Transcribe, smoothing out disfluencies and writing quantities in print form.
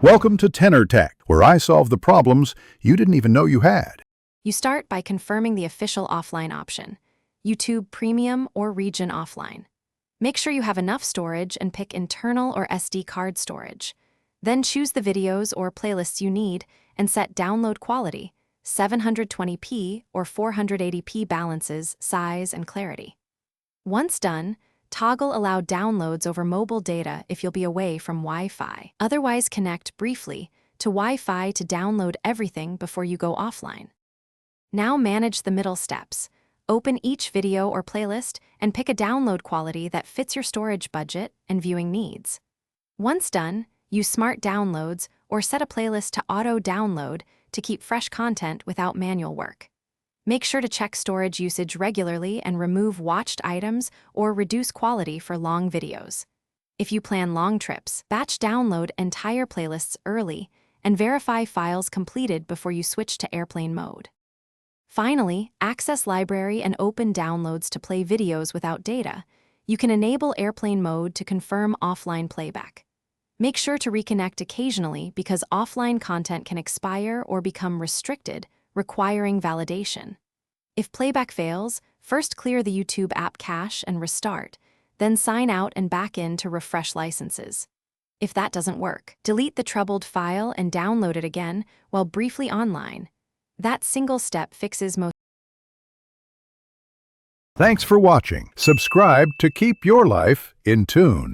Welcome to Tenor Tech, where I solve the problems you didn't even know you had. You start by confirming the official offline option, YouTube Premium or Region Offline. Make sure you have enough storage and pick internal or SD card storage. Then choose the videos or playlists you need and set download quality, 720p or 480p balances, size, and clarity. Once done, toggle allow downloads over mobile data if you'll be away from Wi-Fi. Otherwise, connect briefly to Wi-Fi to download everything before you go offline. Now manage the middle steps. Open each video or playlist and pick a download quality that fits your storage budget and viewing needs. Once done, use Smart Downloads or set a playlist to auto-download to keep fresh content without manual work. Make sure to check storage usage regularly and remove watched items or reduce quality for long videos. If you plan long trips, batch download entire playlists early and verify files completed before you switch to airplane mode. Finally, access library and open downloads to play videos without data. You can enable airplane mode to confirm offline playback. Make sure to reconnect occasionally because offline content can expire or become restricted, requiring validation. If playback fails, first clear the YouTube app cache and restart, then sign out and back in to refresh licenses. If that doesn't work, delete the troubled file and download it again while briefly online. That single step fixes most. Thanks for watching. Subscribe to keep your life in tune.